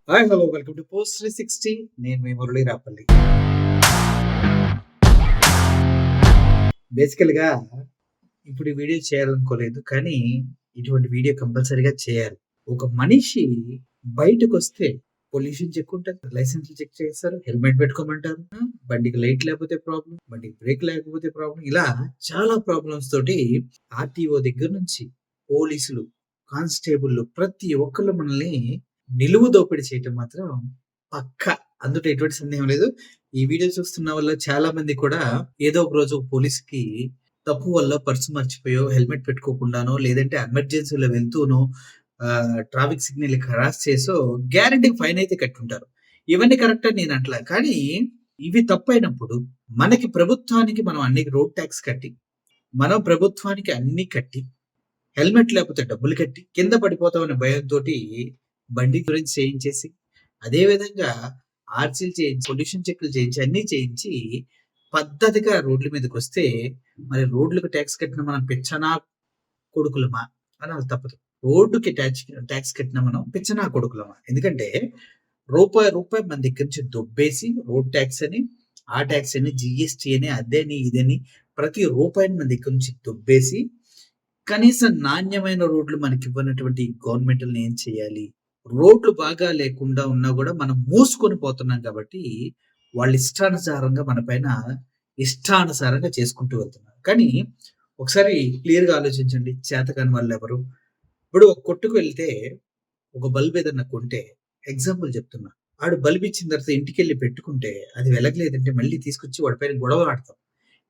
Hi hello welcome to post 360. నేను మీ మురళి రాపల్లి. బేసికల్‌గా ఇప్పుడు ఈ వీడియో చేయాలనుకోలేదు. కానీ ఇటువంటి వీడియో కంపల్సరీగా చేయాలి. ఒక మనిషి బయటకొస్తే పొల్యూషన్ చెక్ ఉంటది. లైసెన్స్‌లు చెక్ చేస్తారు. హెల్మెట్ పెట్టుకోమంటారు. బండికి లైట్ లేకపోతే ప్రాబ్లమ్. బండికి బ్రేక్ లేకపోతే ప్రాబ్లమ్. ఇలా చాలా ప్రాబ్లమ్స్ తోటి ఆర్‌టీఓ దగ్గర నుంచి పోలీసులు, కానిస్టేబుల్‌లు ప్రతి ఒక్కళ్ళు మనల్ని నిలువు దోపిడీ చేయటం మాత్రం పక్కా. అందులో ఎటువంటి సందేహం లేదు. ఈ వీడియో చూస్తున్న వాళ్ళు చాలా మంది కూడా ఏదో ఒక రోజు పోలీస్‌కి తప్పు వల్ల పర్స్ మర్చిపోయో, హెల్మెట్ పెట్టుకోకుండానో, లేదంటే ఎమర్జెన్సీలో వెళ్తూనో ట్రాఫిక్ సిగ్నల్‌ని క్రాస్ చేసో గ్యారంటీ‌గా ఫైన్ అయితే కట్టుంటారు. ఇవన్నీ కరెక్ట్ అని నేను అనట్లా. కానీ ఇవి తప్పైనప్పుడు మనకి ప్రభుత్వానికి మనం అన్ని రోడ్ టాక్స్ కట్టి, మనం ప్రభుత్వానికి అన్నీ కట్టి, హెల్మెట్ లేకపోతే డబ్బులు కట్టి, కింద పడిపోతామనే భయంతోటి బండి గురించి చేయించేసి, అదే విధంగా ఆర్సీలు చేయించి, పొల్యూషన్ చెక్‌లు చేయించి, అన్నీ చేయించి పద్ధతిగా రోడ్ల మీదకొస్తే, మరి రోడ్లకు టాక్స్ కట్టిన మనం పిచ్చనా కొడుకులమా అనాలి తప్పదు. రోడ్డుకి టాక్స్ కట్టిన మనం పిచ్చనా కొడుకులమా? ఎందుకంటే రూపాయి మన దగ్గర నుంచి దొబ్బేసి రోడ్ టాక్స్ అని, ఆ టాక్స్ అని, జీఎస్టీ అని, అదని, ఇదని ప్రతి రూపాయిని మన దగ్గర నుంచి దొబ్బేసి కనీసం నాణ్యమైన రోడ్లు మనకివ్వనటువంటి గవర్నమెంట్‌లని ఏం చేయాలి? రోడ్లు బాగా లేకుండా ఉన్నా గూడా మనం మూసుకొని పోతున్నాం కాబట్టి, వాళ్ళు ఇష్టానుసారంగా మన పైన ఇష్టానుసారంగా చేసుకుంటూ వెళ్తున్నారు. కానీ ఒకసారి క్లియర్‌గా ఆలోచించండి. చేతకాని వాళ్ళెవరు? ఇప్పుడు ఒక కొట్టుకు వెళ్తే ఒక బల్బ్ ఏదన్నా కొంటే ఎగ్జాంపుల్ చెప్తున్నా. ఆడు బల్బ్ ఇచ్చిన తర్వాత ఇంటికెళ్ళి పెట్టుకుంటే అది వెలగలేదంటే మళ్ళీ తీసుకొచ్చి వాడి పైన గొడవలాడతాం.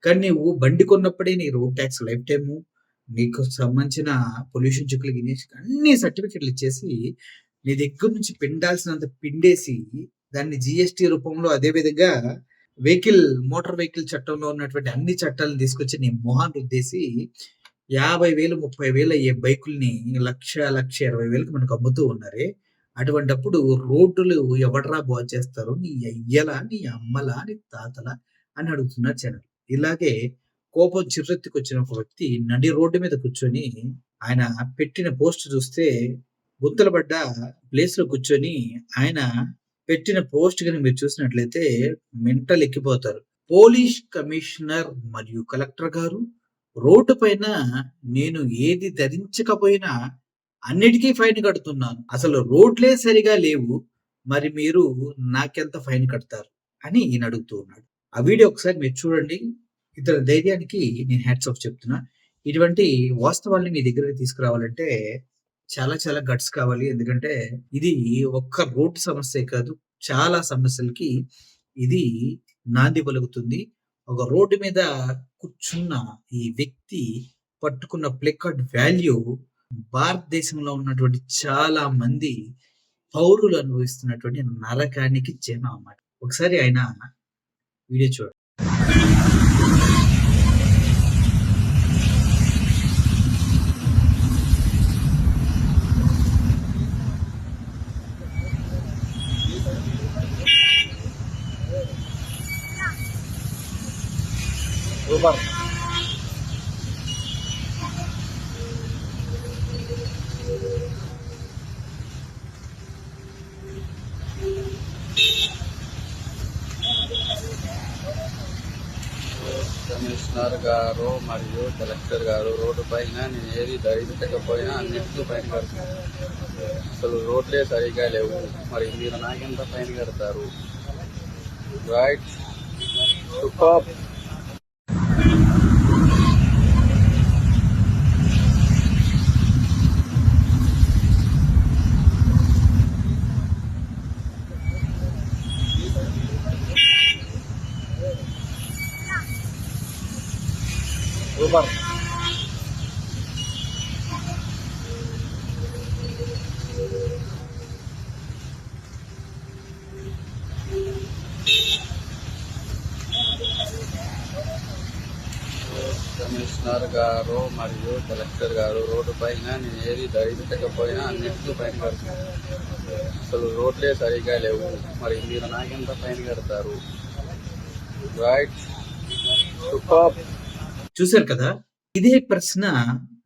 కానీ నువ్వు బండి కొన్నప్పుడే నీ రోడ్ టాక్స్ లైఫ్ టైము, నీకు సంబంధించిన పొల్యూషన్ చెక్‌లు గినిష్ అన్ని సర్టిఫికేట్‌లు ఇచ్చేసి, నీ దగ్గర నుంచి పిండాల్సినంత పిండేసి, దాన్ని జీఎస్టీ రూపంలో అదే విధంగా మోటార్ వెహికల్ చట్టంలో ఉన్నటువంటి అన్ని చట్టాలను తీసుకొచ్చి నీ మొహాన రుద్దేసి 50,000, 30,000 అయ్యే బైకుల్ని 1,20,000కి మనకు అమ్ముతూ ఉన్నారే! అటువంటప్పుడు రోడ్డులు ఎవడ్రా బాగు చేస్తారు? నీ అయ్యలా? నీ అమ్మలా? నీ తాతలా? అని అడుగుతున్నారు జనాలు. ఇలాగే కోపం చిర్రెత్తుకొచ్చిన ఒక వ్యక్తి నడి రోడ్డు మీద కూర్చొని ఆయన పెట్టిన పోస్ట్ చూస్తే గుంతలు పడ్డ ప్లేస్‌లో కూర్చొని ఆయన పెట్టిన పోస్ట్ గనుక మీరు చూసినట్లయితే మెంటల్ ఎక్కిపోతారు. పోలీస్ కమిషనర్ మరియు కలెక్టర్ గారు రోడ్డు పైన నేను ఏది ధరించకపోయినా అన్నిటికీ ఫైన్ కడుతున్నాను. అసలు రోడ్లే సరిగా లేవు. మరి మీరు నాకెంత ఫైన్ కడతారు? అని ఈయన అడుగుతూ ఉన్నాడు. ఆ వీడియో ఒకసారి మీరు చూడండి. ఇతని ధైర్యానికి నేను హ్యాట్స్ ఆఫ్ చెప్తున్నా. ఇటువంటి వాస్తవాల్ని మీ దగ్గరికి తీసుకురావాలంటే చాలా చాలా గట్స్ కావాలి. ఎందుకంటే ఇది ఒక్క రోడ్ సమస్యే కాదు. చాలా సమస్యలకి ఇది నాంది పలుకుతుంది. ఒక రోడ్డు మీద కూర్చున్న ఈ వ్యక్తి పట్టుకున్న ప్లే కార్డ్ వాల్యూ భారతదేశంలో ఉన్నటువంటి చాలా మంది పౌరులు అనుభవిస్తున్నటువంటి నరకానికి చిహ్నం అన్నమాట. ఒకసారి ఆయన వీడియో చూడండి. సూపర్. కమిషనర్ గారు మరియు కలెక్టర్ గారు రోడ్డు పైన నేను ఏది ధరించకపోయినా అన్నింటికి ఫైన్ కడతాను. అసలు రోడ్లే సరిగా లేవు, మరి మీరు నాకెంత ఫైన్ కడతారు? Right, super. సూపర్. కమిషనర్ గారు మరియు కలెక్టర్ గారు రోడ్డు పైన నేను ఏది ధరించకపోయినా అన్నింటికి ఫైన్ కడతాను. అసలు రోడ్లే సరిగా లేవు, మరి మీరు నాకెంత ఫైన్ కడతారు? Right, super. చూసారు కదా! ఇదే ప్రశ్న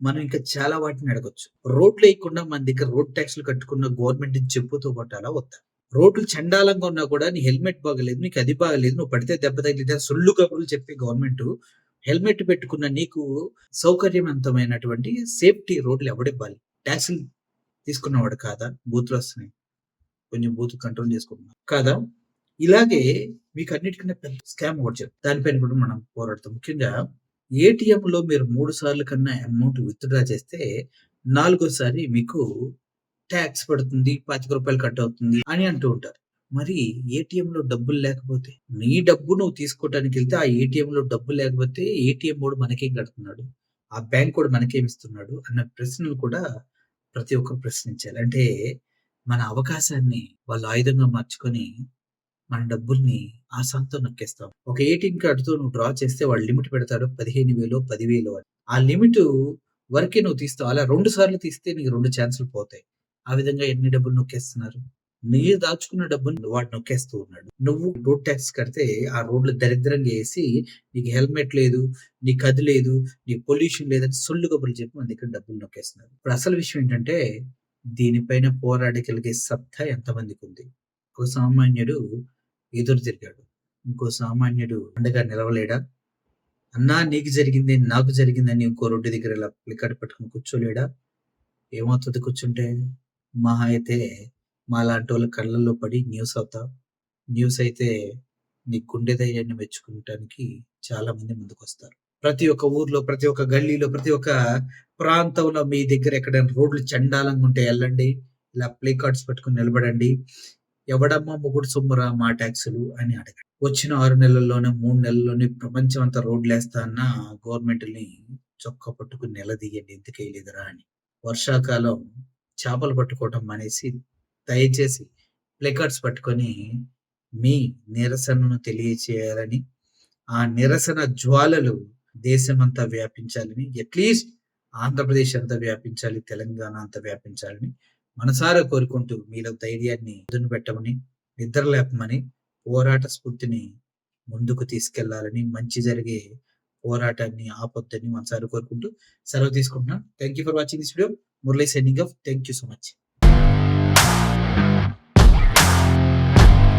మనం ఇంకా చాలా వాటిని అడగొచ్చు. రోడ్లేయకుండా మన దగ్గర రోడ్ టాక్స్‌లు కట్టుకున్న గవర్నమెంట్‌ని చెప్పుతో కొట్టాలా వద్దా? రోడ్లు చండాలంగా ఉన్నా కూడా నీ హెల్మెట్ బాగలేదు, నీకు అది బాగలేదు, నువ్వు పడితే దెబ్బ తగిలితే సొల్లు కబుర్లు చెప్పే గవర్నమెంట్ హెల్మెట్ పెట్టుకున్న నీకు సౌకర్యవంతమైనటువంటి సేఫ్టీ రోడ్లు ఎవడివ్వాలి? ట్యాక్సులు తీసుకున్నవాడు కాదా? బూతులు వస్తున్నాయి, కొంచెం బూత్ కంట్రోల్ చేసుకుంటున్నాం కాదా? ఇలాగే మీకు అన్నిటికన్నా పెద్ద స్కామ్ ఒకటి చెప్తాను, దానిపైన కూడా మనం పోరాడతాం. ముఖ్యంగా ఏటీఎంలో మీరు 3 సార్లు కన్నా అమౌంట్ విత్‌డ్రా చేస్తే నాలుగోసారి మీకు ట్యాక్స్ పడుతుంది, రూ. 25 కట్ అవుతుంది అని అంటూ ఉంటారు. మరి ఏటీఎంలో డబ్బులు లేకపోతే, నీ డబ్బు నువ్వు తీసుకోవటానికెళ్తే ఆ ఏటీఎంలో డబ్బు లేకపోతే ఏటీఎం వోడు మనకేం కడుతున్నాడు? ఆ బ్యాంకోడు మనకేమిస్తున్నాడు? అన్న ప్రశ్నలు కూడా ప్రతి ఒక్కరు ప్రశ్నించాలి. అంటే మన అవకాశాన్ని వాళ్ళు ఆయుధంగా మార్చుకొని మన డబ్బుల్ని ఆసాంతో నొక్కేస్తాం. ఒక ఏటీఎం కార్డ్‌తో నువ్వు డ్రా చేస్తే వాడు లిమిట్ పెడతాడు 15,000 10,000 అని. ఆ లిమిటు వరకే నువ్వు తీస్తావు. అలా 2 సార్లు తీస్తే నీకు 2 ఛాన్సులు పోతాయి. ఆ విధంగా ఎన్ని డబ్బులు నొక్కేస్తున్నారు? మీరు దాచుకున్న డబ్బుని వాడు నొక్కేస్తూ ఉన్నాడు. నువ్వు రోడ్ టాక్స్ కడితే ఆ రోడ్లు దరిద్రంగా ఏసి నీకు హెల్మెట్ లేదు, నీకు అది లేదు, నీకు పొల్యూషన్ లేదని సొల్లు కబుర్లు చెప్పి మన దగ్గర డబ్బులు నొక్కేస్తున్నారు. ఇప్పుడు అసలు విషయం ఏంటంటే దీనిపైన పోరాడగలిగే సత్తా ఎంతమందికుంది? ఒక సామాన్యుడు ఎదురు తిరిగాడు. ఇంకో సామాన్యుడు అండగా నిలవలేడా? అన్నా నీకు జరిగింది నాకు జరిగిందని ఇంకో రోడ్డు దగ్గర ఇలా ప్లకార్డ్ పట్టుకొని కూర్చోలేడా? ఏమవుతది కూర్చుంటే? మహా అయితే మాలాంటోళ్ళ కళ్ళల్లో పడి న్యూస్ అవుతావు. న్యూస్ అయితే నీ గుండె ధైర్యాన్ని మెచ్చుకుంటానికి చాలా మంది ముందుకొస్తారు. ప్రతి ఒక్క ఊర్లో, ప్రతి ఒక్క గల్లీలో, ప్రతి ఒక్క ప్రాంతంలో మీ దగ్గర ఎక్కడైనా రోడ్లు చండాలంగా ఉంటే ఎళ్ళండి. ఇలా ప్లే కార్డ్స్ పట్టుకొని నిలబడండి. ఎవడమ్మా మొగుడు సొమ్మురా మా ట్యాక్సులు అని అడగండి. వచ్చిన 6 నెలల్లోనే, 3 నెలల్లోనే ప్రపంచం అంతా రోడ్లేస్తా అన్న గవర్నమెంట్‌ని చొక్కా పట్టుకొని నిలదీయండి ఎందుకేయలేదురా అని. వర్షాకాలం చేపలు పట్టుకోవటం మానేసి దయచేసి ప్లే కార్డ్స్ పట్టుకొని మీ నిరసనను తెలియచేయాలని, ఆ నిరసన జ్వాలలు దేశమంతా వ్యాపించాలని, అట్‌లీస్ట్ ఆంధ్రప్రదేశ్ అంతా వ్యాపించాలి, తెలంగాణ అంతా వ్యాపించాలని మనసారా కోరుకుంటూ మీలో ధైర్యాన్ని పదును పెట్టమని, నిద్ర లేపమని, పోరాట స్ఫూర్తిని ముందుకు తీసుకెళ్లాలని, మంచి జరిగే పోరాటాన్ని ఆపొద్దని మనసారా కోరుకుంటూ సెలవు తీసుకుంటున్నాను. Thank you for watching this video. Murali signing off. Thank you so much.